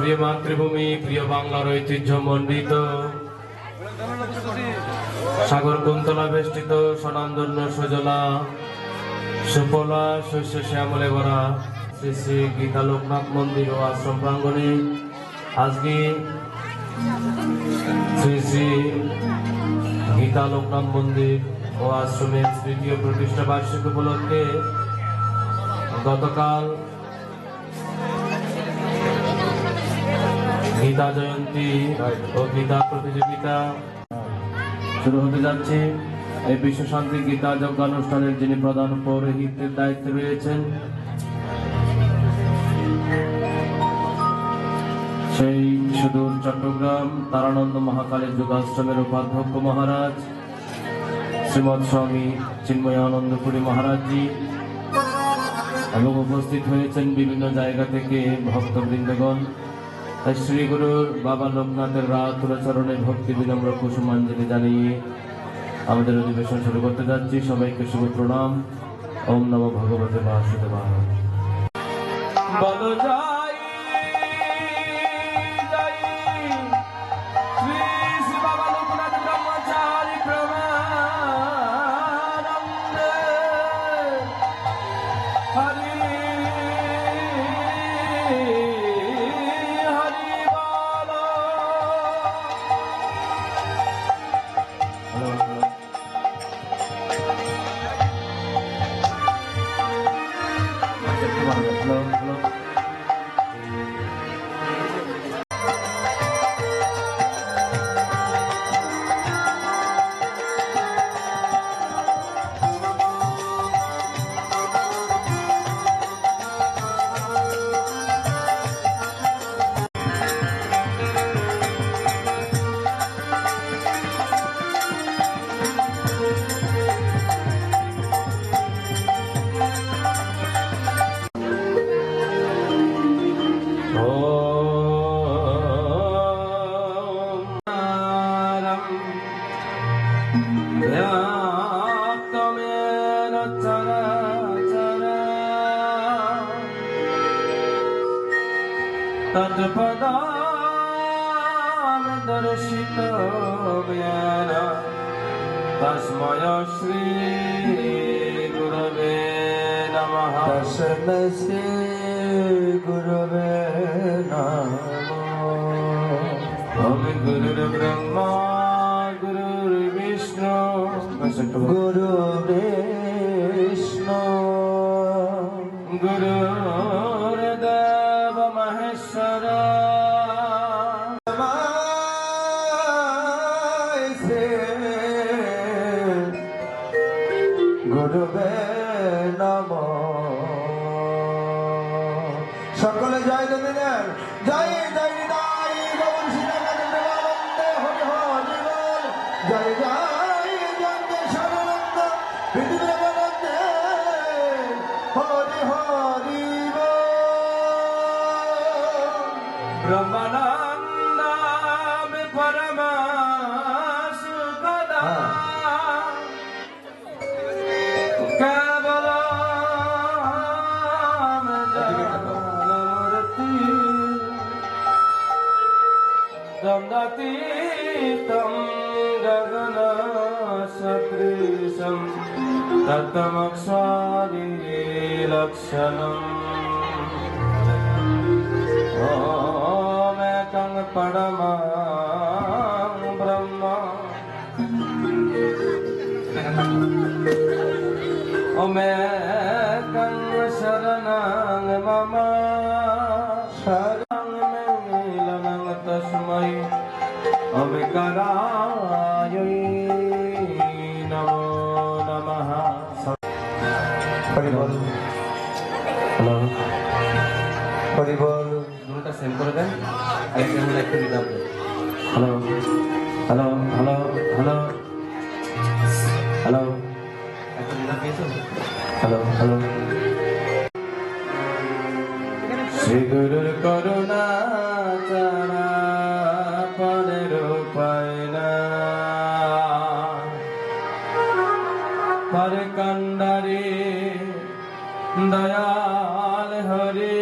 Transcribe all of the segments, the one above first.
প্রিয় মাতৃভূমি, প্রিয় বাংলার ঐতিহ্যমণ্ডিত সাগর কুন্তলা বেষ্টিত স্বনামধন্য সুজলা সুফলা শস্য শ্যামলে ভরা শ্রী শ্রী গীতা লোকনাথ মন্দির ও আশ্রম প্রাঙ্গণে আজকে শ্রী শ্রী গীতা লোকনাথ মন্দির ও আশ্রমের তৃতীয় প্রতিষ্ঠা বার্ষিকী উপলক্ষে গতকাল গীতা জয়ন্তী ও গীতা প্রতিযোগিতা শুরু হতে যাচ্ছে। এই বিশ্ব শান্তি গীতা যজ্ঞানুষ্ঠানের যিনি প্রধান পৌরোহিত্যের দায়িত্বে রয়েছেন সেই সুদূর চট্টগ্রাম তারানন্দ মহাকালী যোগাশ্রমের উপাধ্যক্ষ মহারাজ শ্রীমৎ স্বামী চিন্ময়ানন্দপুরী মহারাজজি এবং উপস্থিত হয়েছেন বিভিন্ন জায়গা থেকে ভক্তবৃন্দগণ। তাই শ্রী গুরুর বাবা লোকনাথের রাতুল চরণে ভক্তি বিনম্র কুসুমাঞ্জলি জানিয়ে আমাদের অধিবেশন শুরু করতে যাচ্ছি। সবাইকে শুভ প্রণাম। ওম নমো ভগবতে বাসুদেবায়। বলো জয় জয় শ্রী শ্রী বাবা লোকনাথ ব্রহ্মচারী প্রমানন্দে হরি तत्पदां दर्शितो ज्ञान तस्मै श्री गुरवे नमः। तस्मै श्री गुरवे नमः। ओम गुरुर्ब्रह्मा गुरुर्विष्णु गुरुर्विष्णु गुरुर्देव महेश्वर गुरुवे नमः। सकले जय देवेन जय जय निताई गौर श्रीनाथ हरि हरि बोल जय जय जय शरणानंद विद्यानंद हरि हरि बोल। ब्रह्मानंद में परमा सुखदा गंगातीतं गगन सदृशं तत्तमक्षादि लक्षणम् ॐ एकं परमं ब्रह्म ॐ एकं शरणं मम तस्मै अविकाराय नमो नमः। हरि बोल। हेलो हरि बोल। দুটোটা সেন্ড করে দেন। আরেকটা আমরা একটু দিতে হবে। Hello hello hello hello hello একটা দিতে পেয়েছো? Hello hello. শ্রী গুরুর করুণা ছাড়া পরের উপায় না। পরে কান্ডারে দয়াল হরে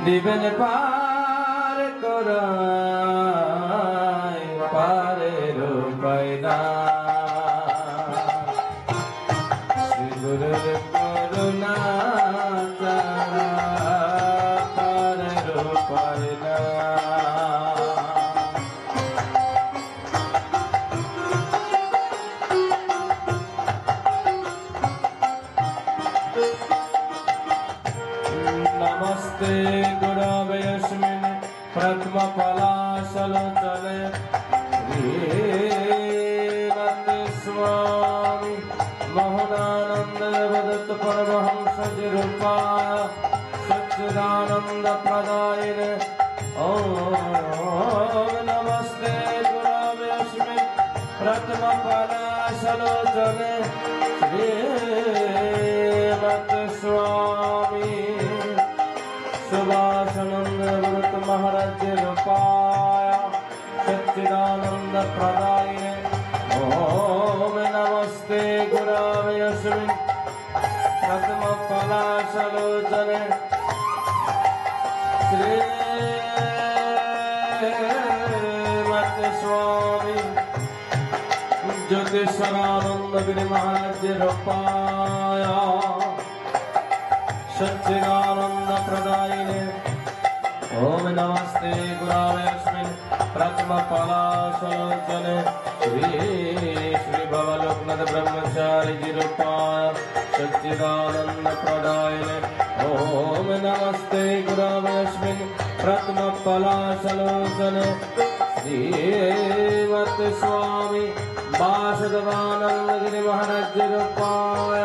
দিবেন পার করাই পারের উপায় না শ্রী গুরুর করুণা ছাড়া পারের উপায় না नमस्ते गुरवे अस्मिन् प्रथम पलाशलोचने श्रीमते स्वामी मोहनानंद वदत परमहंस रूपाय सच्चिदानंद प्रदायिने ओम नमस्ते गुरवे अस्मिन् प्रथम पलाशलोचने श्रीमते स्वामी सुभाषानंद व्रत महाराज रूपाय सच्चिदानंद प्रदायिने ओम नमस्ते गुरवे अस्मिन् प्रथम पलाशलोचने श्रीमते स्वामी ज्योतिषानंद गिरि महाराज रूपाय सच्चिदानंद प्रदायिने ओम नमस्ते गुरवे अस्मिन् प्रथम पलाशलोचने श्री श्री भवलोकनाथ ब्रह्मचारी जी रूपाय सच्चिदानंद प्रदायिने ओम नमस्ते गुरवे अस्मिन् प्रथम पलाशलोचने श्रीमते स्वामी वासुदेवानंद गिरि महाराज रूपाय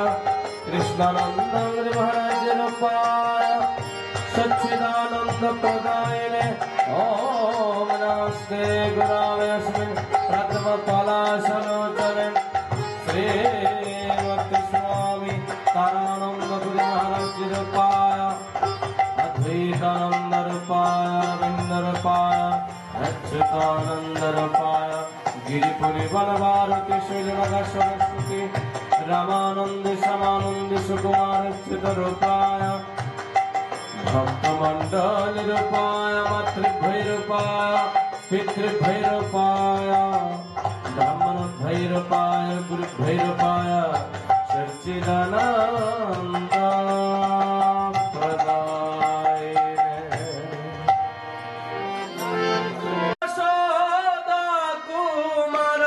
कृष्णानंद गिरि महाराज रूपाय सच्चिदानंद प्रदायिने ओम नमस्ते गुरवे अस्मिन् प्रथम पलाशलोचने श्रीमते स्वामी तारानंद गिरि महाराज रूपाय अद्वैतानंद रूपाय अरविंद रूपाय अच्युतानंद रूपाय गिरिपुरी बलभारती श्रीमद सरस्वती रामानंद समानंद सुकुमार स्थित रूपाय भक्तमंडल रूपाय मातृभ्य रूपाय पितृभ्य रूपाय ब्राह्मणभ्य रूपाय गुरुभ्य रूपाय सच्चिदानंद प्रदायिने यशोदा कुमार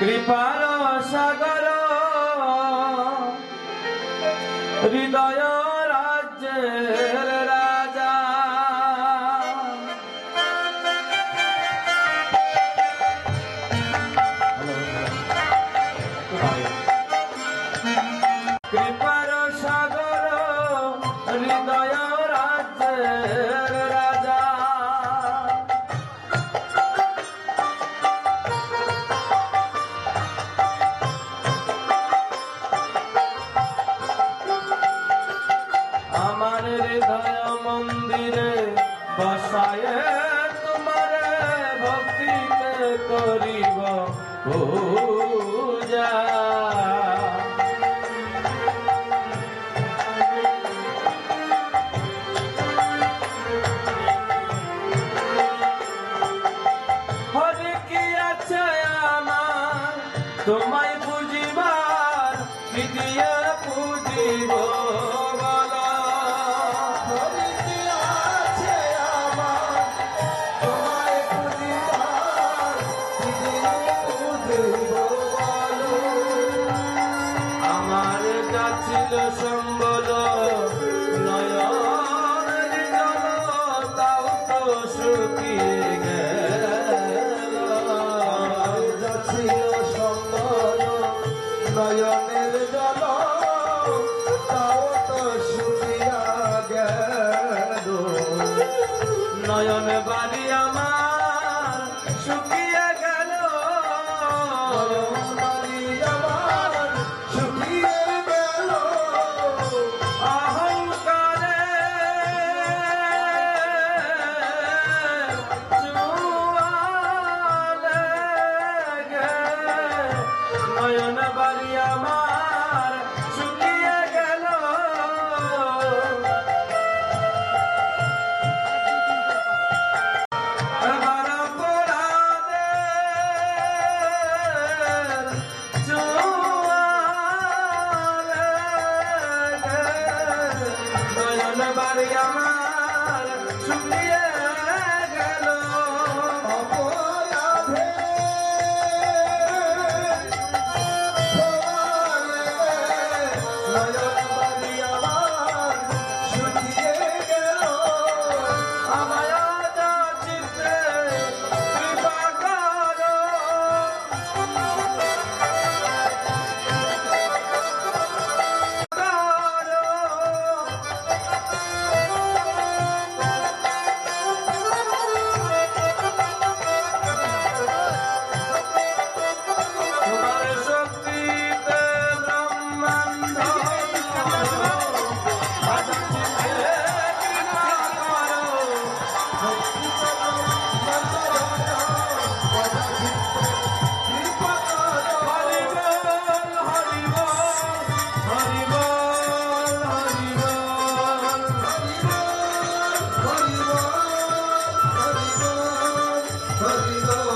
कृपार सागर हृदय राज्येर राजा कृपार सागर हृदय राज्येर राजा हृदय मंदिरे बसाए तुम्हारे भक्ति करिब पूजा हरि की আছে আমার তোমায় বুঝিবার কি দিয়ে বুঝিব সম্বল নয়নের জল তাও তো শুকিয়ে গেল যাচ্ছিল সম্বল নয়নের জল তাও তো শুকিয়া গেল নয়ন বাড়ি আমার শুকিয়ে গেল বাড়ি আমার শুকিয়ে গেল অহংকারে চুয়ালে গে নয়ন বাড়ি আমার শুকিয়ে গেল বাড়ি আমার শুকিয়ে গেল অপরাধে নয়ন বাড়ি আমার শুকিয়ে গেল আমায় যা চিত্তে কৃপা করো তোমার শক্তিতে ব্রহ্মাণ্ড হরি